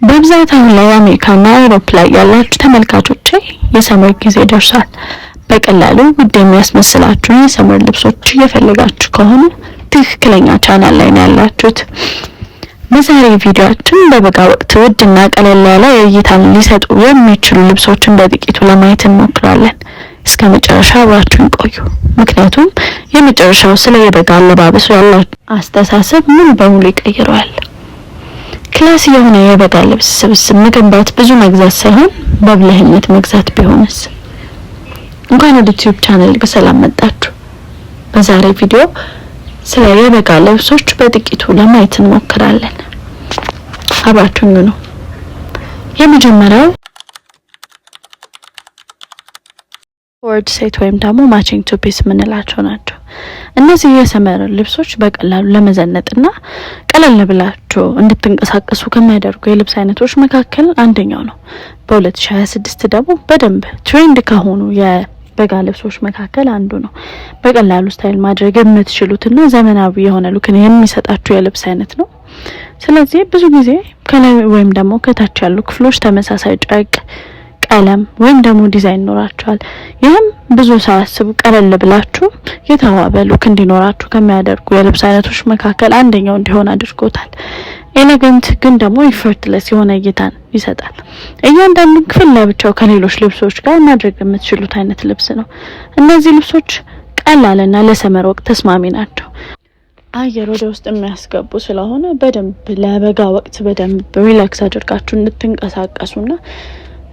በብዛት አሁን ላይ አሜሪካና አውሮፓ ላይ ያላችሁ ተመልካቾቼ የሰመር ጊዜ ደርሷል። በቀላሉ ውድ የሚያስመስላችሁ የሰመር ልብሶች እየፈለጋችሁ ከሆነ ትክክለኛ ቻናል ላይ ነው ያላችሁት። በዛሬ ቪዲዮአችን በበጋ ወቅት ውድና ቀለል ያለ እይታን ሊሰጡ የሚችሉ ልብሶችን በጥቂቱ ለማየት እንሞክራለን። እስከ መጨረሻው አብራችሁን ቆዩ። ምክንያቱም የመጨረሻው ስለ የበጋ አለባበስ ያላችሁ አስተሳሰብ ሙሉ በሙሉ ይቀይረዋል። ክላስ የሆነ የበጋ ልብስ ስብስብ መገንባት ብዙ መግዛት ሳይሆን በብልህነት መግዛት ቢሆንስ? እንኳን ወደ ዩቲዩብ ቻናል በሰላም መጣችሁ። በዛሬ ቪዲዮ ስለ የበጋ ልብሶች በጥቂቱ ለማየት እንሞክራለን። አብራችሁን ነው። የመጀመሪያው ኮርድ ሴት ወይም ደግሞ ማቺንግ ቱ ፒስ የምንላቸው ናቸው። እነዚህ የሰመር ልብሶች በቀላሉ ለመዘነጥና ቀለል ብላችሁ እንድትንቀሳቀሱ ከሚያደርጉ የልብስ አይነቶች መካከል አንደኛው ነው። በ2026 ደግሞ በደንብ ትሬንድ ከሆኑ የበጋ ልብሶች መካከል አንዱ ነው። በቀላሉ ስታይል ማድረግ የምትችሉትና ዘመናዊ የሆነ ሉክን የሚሰጣችሁ የልብስ አይነት ነው። ስለዚህ ብዙ ጊዜ ከላይ ወይም ደግሞ ከታች ያሉ ክፍሎች ተመሳሳይ ጨርቅ፣ ቀለም ወይም ደግሞ ዲዛይን ይኖራቸዋል። ይህም ብዙ ሳያስቡ ቀለል ብላችሁ የተዋበ ሉክ እንዲኖራችሁ ከሚያደርጉ የልብስ አይነቶች መካከል አንደኛው እንዲሆን አድርጎታል። ኤሌጋንት ግን ደግሞ ኢፈርትለስ የሆነ እይታን ይሰጣል። እያንዳንዱ ክፍል ለብቻው ከሌሎች ልብሶች ጋር ማድረግ የምትችሉት አይነት ልብስ ነው። እነዚህ ልብሶች ቀላልና ለሰመር ወቅት ተስማሚ ናቸው። አየር ወደ ውስጥ የሚያስገቡ ስለሆነ በደንብ ለበጋ ወቅት በደንብ ሪላክስ አድርጋችሁ እንድትንቀሳቀሱና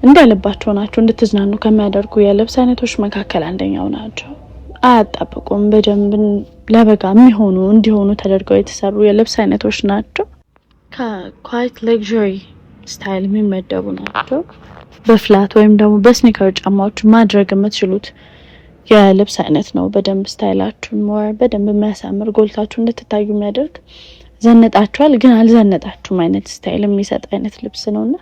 እንደልባችሁ ናችሁ እንድትዝናኑ ከሚያደርጉ የልብስ አይነቶች መካከል አንደኛው ናቸው። አያጣብቁም። በደንብ ለበጋ የሚሆኑ እንዲሆኑ ተደርገው የተሰሩ የልብስ አይነቶች ናቸው። ከኳይት ሌክዠሪ ስታይል የሚመደቡ ናቸው። በፍላት ወይም ደግሞ በስኒከር ጫማዎች ማድረግ የምትችሉት የልብስ አይነት ነው። በደንብ ስታይላችሁን ሞር በደንብ የሚያሳምር ጎልታችሁ እንድትታዩ የሚያደርግ ዘነጣችኋል ግን አልዘነጣችሁም አይነት ስታይል የሚሰጥ አይነት ልብስ ነውና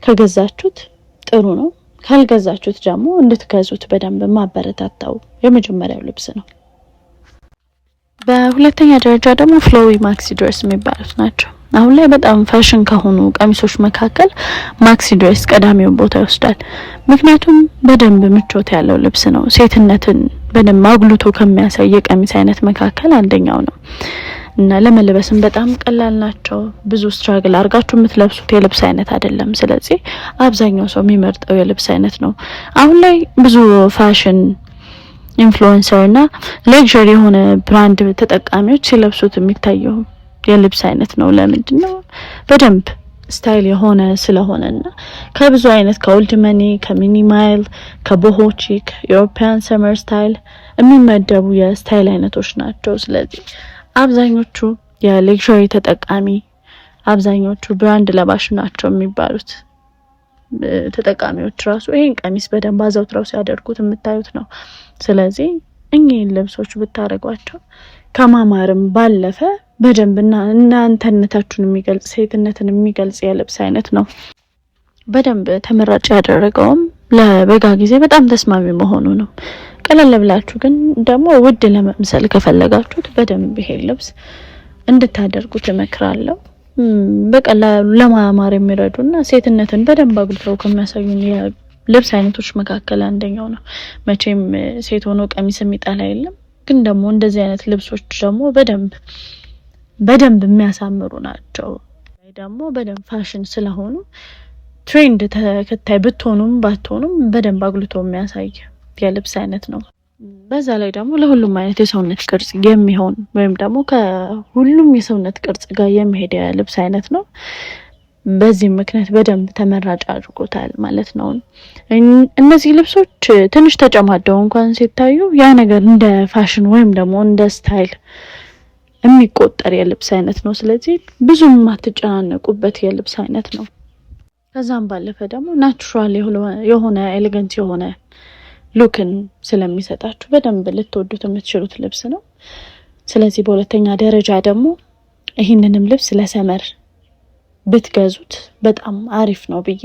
ከገዛችሁት ጥሩ ነው። ካልገዛችሁት ደግሞ እንድትገዙት በደንብ ማበረታታው የመጀመሪያው ልብስ ነው። በሁለተኛ ደረጃ ደግሞ ፍሎዊ ማክሲ ድሬስ የሚባሉት ናቸው። አሁን ላይ በጣም ፋሽን ከሆኑ ቀሚሶች መካከል ማክሲ ድሬስ ቀዳሚውን ቦታ ይወስዳል። ምክንያቱም በደንብ ምቾት ያለው ልብስ ነው። ሴትነትን በደንብ አጉልቶ ከሚያሳይ የቀሚስ አይነት መካከል አንደኛው ነው እና ለመልበስም በጣም ቀላል ናቸው። ብዙ ስትራግል አድርጋችሁ የምትለብሱት የልብስ አይነት አይደለም። ስለዚህ አብዛኛው ሰው የሚመርጠው የልብስ አይነት ነው። አሁን ላይ ብዙ ፋሽን ኢንፍሉዌንሰር እና ሌክዠሪ የሆነ ብራንድ ተጠቃሚዎች ሲለብሱት የሚታየው የልብስ አይነት ነው። ለምንድን ነው? በደንብ ስታይል የሆነ ስለሆነና ከብዙ አይነት ከኦልድ መኒ፣ ከሚኒማይል፣ ከቦሆቺክ፣ ዩሮፒያን ሰመር ስታይል የሚመደቡ የስታይል አይነቶች ናቸው። ስለዚህ አብዛኞቹ የሌክዠሪ ተጠቃሚ አብዛኞቹ ብራንድ ለባሽ ናቸው የሚባሉት ተጠቃሚዎች ራሱ ይሄን ቀሚስ በደንብ አዘውትረው ሲያደርጉት የምታዩት ነው። ስለዚህ እኚህን ልብሶች ብታረጓቸው ከማማርም ባለፈ በደንብ እናንተነታችሁን የሚገልጽ ሴትነትን የሚገልጽ የልብስ አይነት ነው። በደንብ ተመራጭ ያደረገውም ለበጋ ጊዜ በጣም ተስማሚ መሆኑ ነው። ቀለል ብላችሁ ግን ደግሞ ውድ ለመምሰል ከፈለጋችሁት በደንብ ይሄ ልብስ እንድታደርጉት እመክራለሁ። በቀላሉ ለማማር የሚረዱና ሴትነትን በደንብ አጉልተው ከሚያሳዩን የልብስ አይነቶች መካከል አንደኛው ነው። መቼም ሴት ሆኖ ቀሚስ የሚጠላ የለም። ግን ደግሞ እንደዚህ አይነት ልብሶች ደግሞ በደንብ የሚያሳምሩ ናቸው። ደግሞ በደንብ ፋሽን ስለሆኑ ትሬንድ ተከታይ ብትሆኑም ባትሆኑም በደንብ አጉልቶ የሚያሳይ የልብስ አይነት ነው። በዛ ላይ ደግሞ ለሁሉም አይነት የሰውነት ቅርጽ የሚሆን ወይም ደግሞ ከሁሉም የሰውነት ቅርጽ ጋር የሚሄድ የልብስ አይነት ነው። በዚህ ምክንያት በደንብ ተመራጭ አድርጎታል ማለት ነው። እነዚህ ልብሶች ትንሽ ተጨማደው እንኳን ሲታዩ ያ ነገር እንደ ፋሽን ወይም ደግሞ እንደ ስታይል የሚቆጠር የልብስ አይነት ነው። ስለዚህ ብዙም አትጨናነቁበት የልብስ አይነት ነው። ከዛም ባለፈ ደግሞ ናቹራል የሆነ ኤሌጋንት የሆነ ሉክን ስለሚሰጣችሁ በደንብ ልትወዱት የምትችሉት ልብስ ነው። ስለዚህ በሁለተኛ ደረጃ ደግሞ ይህንንም ልብስ ለሰመር ብትገዙት በጣም አሪፍ ነው ብዬ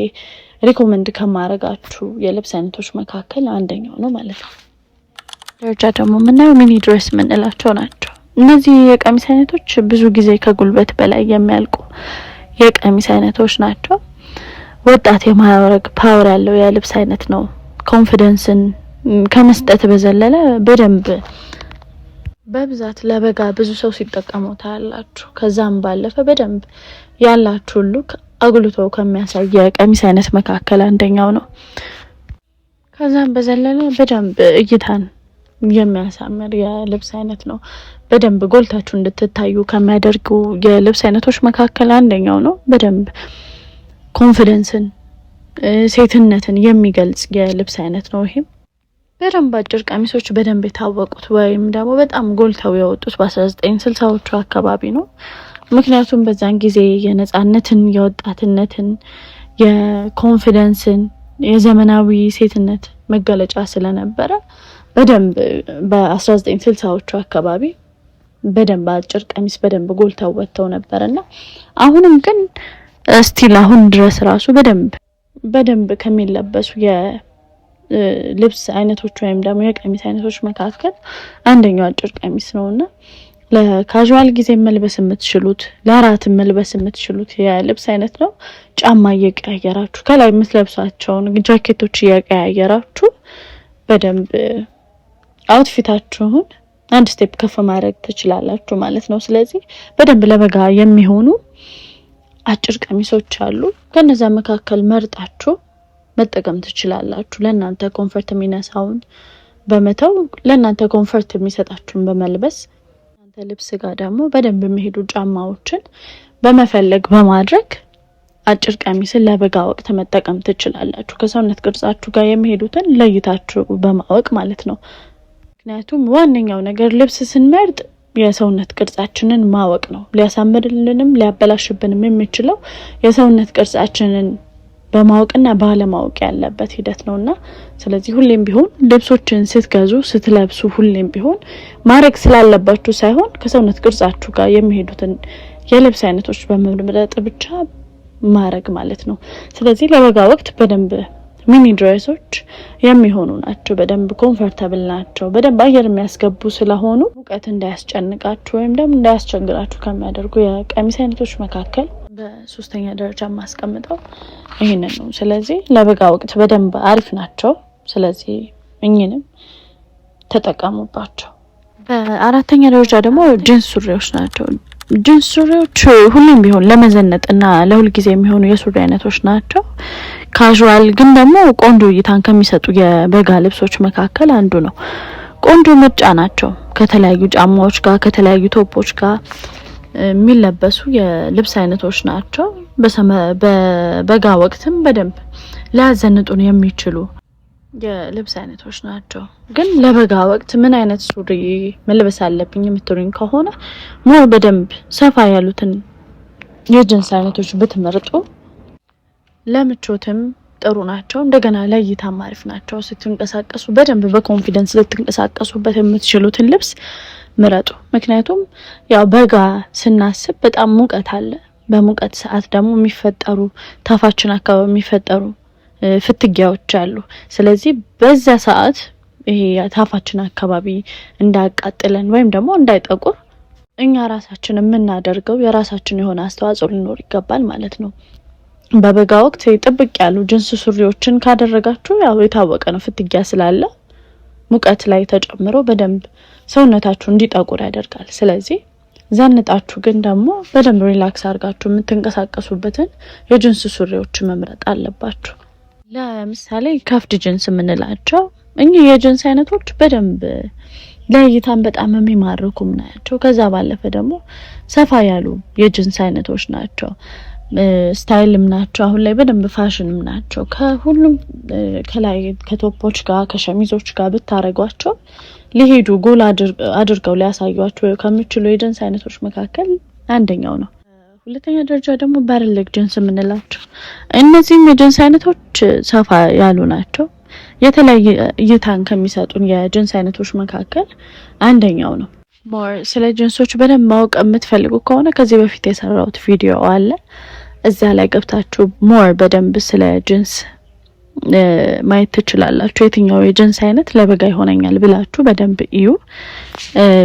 ሪኮመንድ ከማረጋችሁ የልብስ አይነቶች መካከል አንደኛው ነው ማለት ነው። ደረጃ ደግሞ ምናየው ሚኒ ድሬስ የምንላቸው ናቸው። እነዚህ የቀሚስ አይነቶች ብዙ ጊዜ ከጉልበት በላይ የሚያልቁ የቀሚስ አይነቶች ናቸው። ወጣት የማያወረግ ፓወር ያለው የልብስ አይነት ነው። ኮንፊደንስን ከመስጠት በዘለለ በደንብ በብዛት ለበጋ ብዙ ሰው ሲጠቀመው ታያላችሁ። ከዛም ባለፈ በደንብ ያላችሁ ሉክ አጉልቶ ከሚያሳይ የቀሚስ አይነት መካከል አንደኛው ነው። ከዛም በዘለለ በደንብ እይታን የሚያሳምር የልብስ አይነት ነው። በደንብ ጎልታችሁ እንድትታዩ ከሚያደርጉ የልብስ አይነቶች መካከል አንደኛው ነው። በደንብ ኮንፊደንስን ሴትነትን የሚገልጽ የልብስ አይነት ነው። ይሄም በደንብ አጭር ቀሚሶች በደንብ የታወቁት ወይም ደግሞ በጣም ጎልተው የወጡት በ1960ዎቹ አካባቢ ነው። ምክንያቱም በዛን ጊዜ የነጻነትን፣ የወጣትነትን፣ የኮንፊደንስን፣ የዘመናዊ ሴትነት መገለጫ ስለነበረ በደንብ በ1960ዎቹ አካባቢ በደንብ አጭር ቀሚስ በደንብ ጎልተው ወጥተው ነበርና አሁንም ግን ስቲል አሁን ድረስ ራሱ በደንብ ከሚለበሱ የልብስ አይነቶች ወይም ደግሞ የቀሚስ አይነቶች መካከል አንደኛው አጭር ቀሚስ ነውና ለካዡዋል ጊዜ መልበስ የምትችሉት፣ ለአራት መልበስ የምትችሉት የልብስ አይነት ነው። ጫማ እየቀያየራችሁ ከላይ የምትለብሷቸውን ጃኬቶች እየቀያየራችሁ በደንብ አውትፊታችሁን አንድ ስቴፕ ከፍ ማድረግ ትችላላችሁ ማለት ነው። ስለዚህ በደንብ ለበጋ የሚሆኑ አጭር ቀሚሶች አሉ። ከነዛ መካከል መርጣችሁ መጠቀም ትችላላችሁ። ለእናንተ ኮምፎርት የሚነሳውን በመተው ለእናንተ ኮምፎርት የሚሰጣችሁን በመልበስ እናንተ ልብስ ጋር ደግሞ በደንብ የሚሄዱ ጫማዎችን በመፈለግ በማድረግ አጭር ቀሚስን ለበጋ ወቅት መጠቀም ትችላላችሁ። ከሰውነት ቅርጻችሁ ጋር የሚሄዱትን ለይታችሁ በማወቅ ማለት ነው። ምክንያቱም ዋነኛው ነገር ልብስ ስንመርጥ የሰውነት ቅርጻችንን ማወቅ ነው። ሊያሳምርልንም ሊያበላሽብንም የሚችለው የሰውነት ቅርጻችንን በማወቅና ባለማወቅ ያለበት ሂደት ነውና ስለዚህ ሁሌም ቢሆን ልብሶችን ስትገዙ ስትለብሱ ሁሌም ቢሆን ማድረግ ስላለባችሁ ሳይሆን ከሰውነት ቅርጻችሁ ጋር የሚሄዱትን የልብስ አይነቶች በመምረጥ ብቻ ማድረግ ማለት ነው። ስለዚህ ለበጋ ወቅት በደንብ ሚኒ ድሬሶች የሚሆኑ ናቸው። በደንብ ኮምፎርታብል ናቸው። በደንብ አየር የሚያስገቡ ስለሆኑ ሙቀት እንዳያስጨንቃችሁ ወይም ደግሞ እንዳያስቸግራችሁ ከሚያደርጉ የቀሚስ አይነቶች መካከል በሶስተኛ ደረጃ ማስቀምጠው ይሄንን ነው። ስለዚህ ለበጋ ወቅት በደንብ አሪፍ ናቸው። ስለዚህ እኚህንም ተጠቀሙባቸው። በአራተኛ ደረጃ ደግሞ ጂንስ ሱሪዎች ናቸው። ጂንስ ሱሪዎች ሁሉም ቢሆን ለመዘነጥና ለሁል ጊዜ የሚሆኑ የሱሪ አይነቶች ናቸው። ካዡዋል ግን ደግሞ ቆንጆ እይታን ከሚሰጡ የበጋ ልብሶች መካከል አንዱ ነው። ቆንጆ ምርጫ ናቸው። ከተለያዩ ጫማዎች ጋር ከተለያዩ ቶፖች ጋር የሚለበሱ የልብስ አይነቶች ናቸው። በበጋ ወቅትም በደንብ ሊያዘንጡን የሚችሉ የልብስ አይነቶች ናቸው። ግን ለበጋ ወቅት ምን አይነት ሱሪ መልበስ አለብኝ የምትሉኝ ከሆነ ሞር በደንብ ሰፋ ያሉትን የጂንስ አይነቶች ብትመርጡ ለምቾትም ጥሩ ናቸው። እንደገና ለእይታም አሪፍ ናቸው። ስትንቀሳቀሱ በደንብ በኮንፊደንስ ልትንቀሳቀሱበት የምትችሉትን ልብስ ምረጡ። ምክንያቱም ያው በጋ ስናስብ በጣም ሙቀት አለ። በሙቀት ሰዓት ደግሞ የሚፈጠሩ ታፋችን አካባቢ የሚፈጠሩ ፍትጊያዎች አሉ። ስለዚህ በዛ ሰዓት ይሄ ታፋችን አካባቢ እንዳያቃጥለን ወይም ደግሞ እንዳይጠቁር እኛ ራሳችን የምናደርገው የራሳችን የሆነ አስተዋጽኦ ሊኖር ይገባል ማለት ነው። በበጋ ወቅት ጥብቅ ያሉ ጂንስ ሱሪዎችን ካደረጋችሁ ያው የታወቀ ነው ፍትጊያ ስላለ ሙቀት ላይ ተጨምሮ በደንብ ሰውነታችሁ እንዲጠቁር ያደርጋል። ስለዚህ ዘንጣችሁ ግን ደግሞ በደንብ ሪላክስ አድርጋችሁ የምትንቀሳቀሱበትን የጂንስ ሱሪዎች መምረጥ አለባችሁ። ለምሳሌ ከፍድ ጂንስ የምንላቸው እኚህ የጂንስ አይነቶች በደንብ ለእይታም በጣም የሚማርኩም ናቸው። ከዛ ባለፈ ደግሞ ሰፋ ያሉ የጂንስ አይነቶች ናቸው። ስታይልም ናቸው። አሁን ላይ በደንብ ፋሽንም ናቸው። ከሁሉም ከላይ ከቶፖች ጋር ከሸሚዞች ጋር ብታረጓቸው ሊሄዱ ጎል አድርገው ሊያሳዩአችሁ ከሚችሉ የጂንስ አይነቶች መካከል አንደኛው ነው። ሁለተኛ ደረጃ ደግሞ ባርሌግ ጂንስ የምንላቸው እነዚህም የጂንስ አይነቶች ሰፋ ያሉ ናቸው። የተለያየ እይታን ከሚሰጡን የጂንስ አይነቶች መካከል አንደኛው ነው። ሞር ስለ ጂንሶች በደንብ ማወቅ የምትፈልጉ ከሆነ ከዚህ በፊት የሰራሁት ቪዲዮ አለ። እዛ ላይ ገብታችሁ ሞር በደንብ ስለ ጂንስ ማየት ትችላላችሁ። የትኛው የጅንስ አይነት ለበጋ ይሆነኛል ብላችሁ በደንብ እዩ።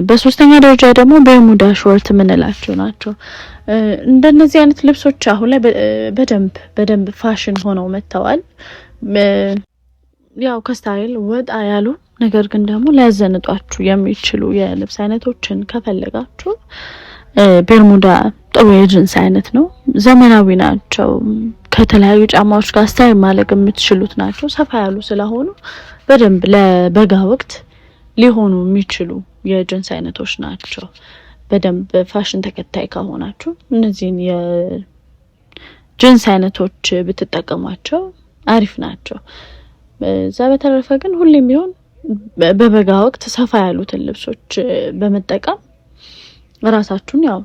በሶስተኛ ደረጃ ደግሞ በርሙዳ ሾርት ምንላቸው ናቸው። እንደነዚህ አይነት ልብሶች አሁን ላይ በደንብ ፋሽን ሆነው መጥተዋል። ያው ከስታይል ወጣ ያሉ ነገር ግን ደግሞ ሊያዘንጧችሁ የሚችሉ የልብስ አይነቶችን ከፈለጋችሁ በርሙዳ ጥሩ የጅንስ አይነት ነው። ዘመናዊ ናቸው። ከተለያዩ ጫማዎች ጋር ስታይል ማለቅ የምትችሉት ናቸው። ሰፋ ያሉ ስለሆኑ በደንብ ለበጋ ወቅት ሊሆኑ የሚችሉ የጅንስ አይነቶች ናቸው። በደንብ ፋሽን ተከታይ ከሆናችሁ እነዚህን የጅንስ አይነቶች ብትጠቀሟቸው አሪፍ ናቸው። እዛ በተረፈ ግን ሁሌም ቢሆን በበጋ ወቅት ሰፋ ያሉትን ልብሶች በመጠቀም ራሳችሁን ያው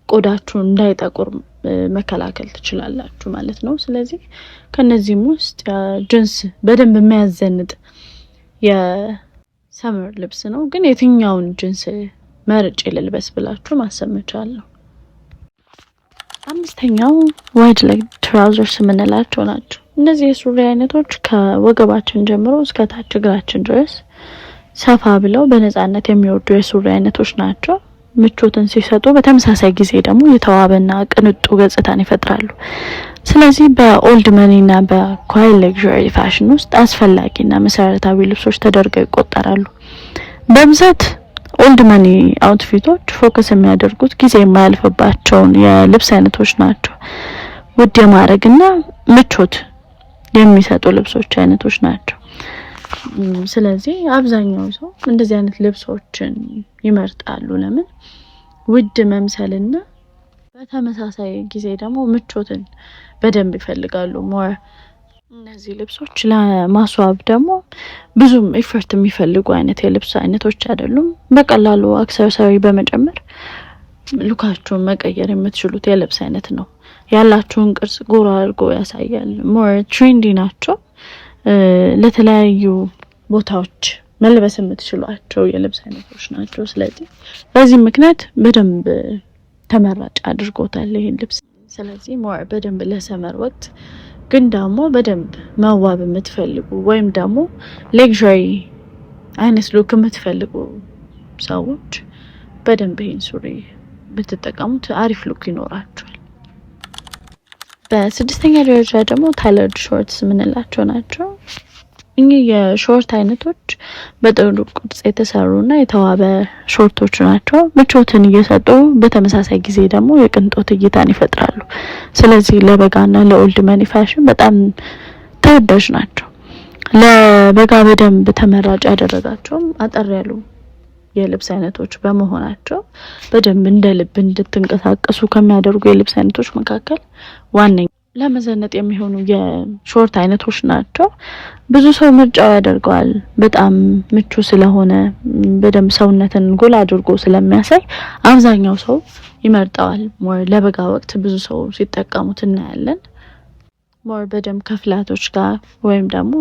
ቆዳችሁን እንዳይጠቁር መከላከል ትችላላችሁ ማለት ነው። ስለዚህ ከነዚህም ውስጥ ጅንስ በደንብ የሚያዘንጥ የሰመር ልብስ ነው። ግን የትኛውን ጅንስ መርጬ ልልበስ ብላችሁ ማሰብ መቻል ነው። አምስተኛው ዋይድ ሌግ ትራውዘርስ የምንላቸው ናቸው። እነዚህ የሱሪ አይነቶች ከወገባችን ጀምሮ እስከ ታች እግራችን ድረስ ሰፋ ብለው በነጻነት የሚወርዱ የሱሪ አይነቶች ናቸው። ምቾትን ሲሰጡ በተመሳሳይ ጊዜ ደግሞ የተዋበና ቅንጡ ገጽታን ይፈጥራሉ። ስለዚህ በኦልድ መኒና በኳይ ሌግዠሪ ፋሽን ውስጥ አስፈላጊና መሰረታዊ ልብሶች ተደርገው ይቆጠራሉ። በብዛት ኦልድ መኒ አውትፊቶች ፎከስ የሚያደርጉት ጊዜ የማያልፍባቸውን የልብስ አይነቶች ናቸው። ውድ የማረግና ምቾት የሚሰጡ ልብሶች አይነቶች ናቸው። ስለዚህ አብዛኛው ሰው እንደዚህ አይነት ልብሶችን ይመርጣሉ። ለምን? ውድ መምሰልና በተመሳሳይ ጊዜ ደግሞ ምቾትን በደንብ ይፈልጋሉ። ሞር እነዚህ ልብሶች ለማስዋብ ደግሞ ብዙም ኤፈርት የሚፈልጉ አይነት የልብስ አይነቶች አይደሉም። በቀላሉ አክሰሰሪ በመጨመር ሉካችሁን መቀየር የምትችሉት የልብስ አይነት ነው። ያላችሁን ቅርጽ ጎራ አድርጎ ያሳያል። ሞር ትሬንዲ ናቸው። ለተለያዩ ቦታዎች መልበስ የምትችሏቸው የልብስ አይነቶች ናቸው። ስለዚህ በዚህ ምክንያት በደንብ ተመራጭ አድርጎታል ይሄን ልብስ። ስለዚህ ሞር በደንብ ለሰመር ወቅት ግን ደግሞ በደንብ መዋብ የምትፈልጉ ወይም ደግሞ ሌግዠሪ አይነት ሉክ የምትፈልጉ ሰዎች በደንብ ይሄን ሱሪ ብትጠቀሙት አሪፍ ሉክ ይኖራቸዋል። በስድስተኛ ደረጃ ደግሞ ታይለርድ ሾርትስ የምንላቸው ናቸው። እኚህ የሾርት አይነቶች በጥሩ ቅርጽ የተሰሩና የተዋበ ሾርቶች ናቸው። ምቾትን እየሰጡ በተመሳሳይ ጊዜ ደግሞ የቅንጦት እይታን ይፈጥራሉ። ስለዚህ ለበጋና ለኦልድ መኒ ፋሽን በጣም ተወዳጅ ናቸው። ለበጋ በደንብ ተመራጭ ያደረጋቸውም አጠር ያሉ የልብስ አይነቶች በመሆናቸው በደንብ እንደ ልብ እንድትንቀሳቀሱ ከሚያደርጉ የልብስ አይነቶች መካከል ዋነኛ ለመዘነጥ የሚሆኑ የሾርት አይነቶች ናቸው። ብዙ ሰው ምርጫው ያደርገዋል። በጣም ምቹ ስለሆነ በደንብ ሰውነትን ጎላ አድርጎ ስለሚያሳይ አብዛኛው ሰው ይመርጠዋል። ሞር ለበጋ ወቅት ብዙ ሰው ሲጠቀሙት እናያለን። ሞር በደንብ ከፍላቶች ጋር ወይም ደግሞ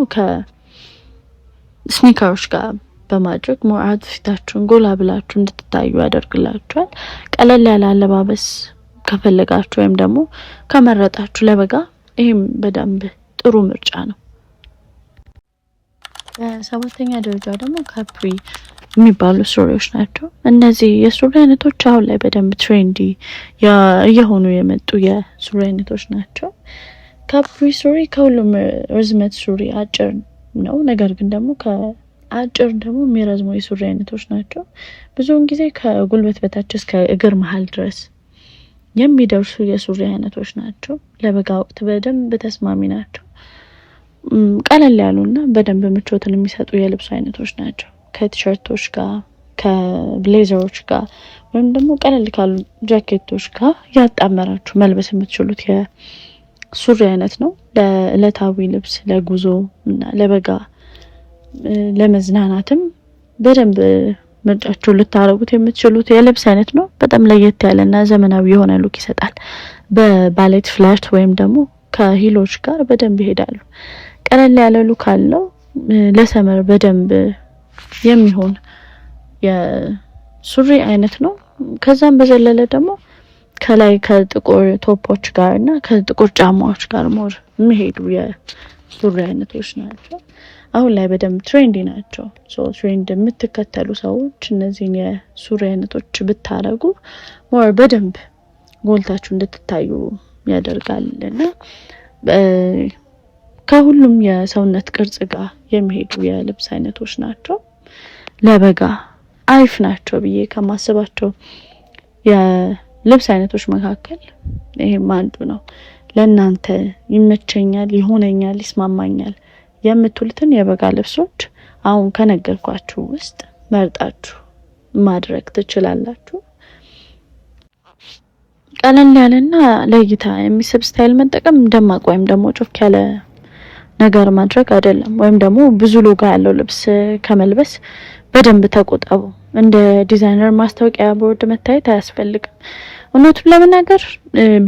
ከስኒከሮች ጋር በማድረግ ሞር አውትፊታችሁን ጎላ ብላችሁ እንድትታዩ ያደርግላችኋል። ቀለል ያለ አለባበስ ከፈለጋችሁ ወይም ደግሞ ከመረጣችሁ ለበጋ ይሄም በደንብ ጥሩ ምርጫ ነው። በሰባተኛ ደረጃ ደግሞ ካፕሪ የሚባሉ ሱሪዎች ናቸው። እነዚህ የሱሪ አይነቶች አሁን ላይ በደንብ ትሬንዲ እየሆኑ የመጡ የሱሪ አይነቶች ናቸው። ካፕሪ ሱሪ ከሁሉም ርዝመት ሱሪ አጭር ነው። ነገር ግን ደግሞ ከአጭር ደግሞ የሚረዝሙ የሱሪ አይነቶች ናቸው። ብዙውን ጊዜ ከጉልበት በታች እስከ እግር መሀል ድረስ የሚደርሱ የሱሪ አይነቶች ናቸው። ለበጋ ወቅት በደንብ ተስማሚ ናቸው። ቀለል ያሉና በደንብ ምቾትን የሚሰጡ የልብስ አይነቶች ናቸው። ከቲሸርቶች ጋር ከብሌዘሮች ጋር ወይም ደግሞ ቀለል ካሉ ጃኬቶች ጋር ያጣመራችሁ መልበስ የምትችሉት የሱሪ አይነት ነው። ለዕለታዊ ልብስ፣ ለጉዞ እና ለበጋ ለመዝናናትም በደንብ ምርጫችሁ ልታረጉት የምትችሉት የልብስ አይነት ነው። በጣም ለየት ያለና ዘመናዊ የሆነ ሉክ ይሰጣል። በባሌት ፍላት ወይም ደግሞ ከሂሎች ጋር በደንብ ይሄዳሉ። ቀለል ያለ ሉክ አለው። ለሰመር በደንብ የሚሆን የሱሪ አይነት ነው። ከዛም በዘለለ ደግሞ ከላይ ከጥቁር ቶፖች ጋር እና ከጥቁር ጫማዎች ጋር ሞር የሚሄዱ ሱሪ አይነቶች ናቸው። አሁን ላይ በደንብ ትሬንዲ ናቸው። ትሬንድ የምትከተሉ ሰዎች እነዚህን የሱሪ አይነቶች ብታረጉ ሞር በደንብ ጎልታችሁ እንድትታዩ ያደርጋልና ከሁሉም የሰውነት ቅርጽ ጋር የሚሄዱ የልብስ አይነቶች ናቸው። ለበጋ አሪፍ ናቸው ብዬ ከማስባቸው የልብስ አይነቶች መካከል ይሄም አንዱ ነው። ለእናንተ ይመቸኛል፣ ይሆነኛል፣ ይስማማኛል የምትሉትን የበጋ ልብሶች አሁን ከነገርኳችሁ ውስጥ መርጣችሁ ማድረግ ትችላላችሁ። ቀለል ያለና ለእይታ የሚስብ ስታይል መጠቀም ደማቅ ወይም ደግሞ ጮክ ያለ ነገር ማድረግ አይደለም። ወይም ደግሞ ብዙ ሎጎ ያለው ልብስ ከመልበስ በደንብ ተቆጠቡ። እንደ ዲዛይነር ማስታወቂያ ቦርድ መታየት አያስፈልግም። እውነቱን ለመናገር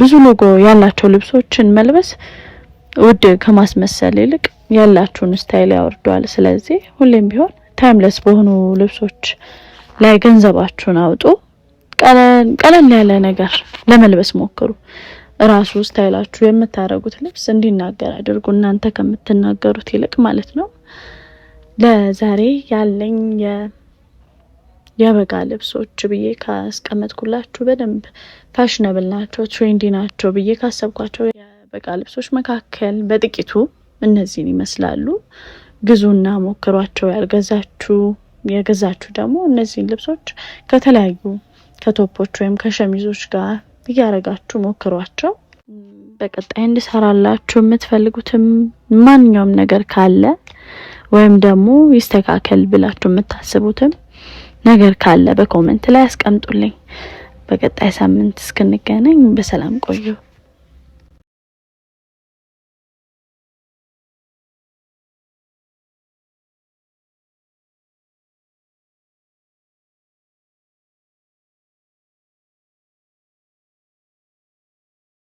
ብዙ ሎጎ ያላቸው ልብሶችን መልበስ ውድ ከማስመሰል ይልቅ ያላችሁን ስታይል ያወርደዋል። ስለዚህ ሁሌም ቢሆን ታይምለስ በሆኑ ልብሶች ላይ ገንዘባችሁን አውጡ። ቀለል ያለ ነገር ለመልበስ ሞክሩ። ራሱ ስታይላችሁ የምታረጉት ልብስ እንዲናገር አድርጉ፣ እናንተ ከምትናገሩት ይልቅ ማለት ነው። ለዛሬ ያለኝ የበጋ ልብሶች ብዬ ካስቀመጥኩላችሁ በደንብ ፋሽነብል ናቸው፣ ትሬንዲ ናቸው ብዬ ካሰብኳቸው የበጋ ልብሶች መካከል በጥቂቱ እነዚህን ይመስላሉ። ግዙና ሞክሯቸው። የገዛችሁ ደግሞ እነዚህን ልብሶች ከተለያዩ ከቶፖች ወይም ከሸሚዞች ጋር እያረጋችሁ ሞክሯቸው። በቀጣይ እንድሰራላችሁ የምትፈልጉትም ማንኛውም ነገር ካለ ወይም ደግሞ ይስተካከል ብላችሁ የምታስቡትም ነገር ካለ በኮሜንት ላይ አስቀምጡልኝ። በቀጣይ ሳምንት እስክንገናኝ በሰላም ቆዩ።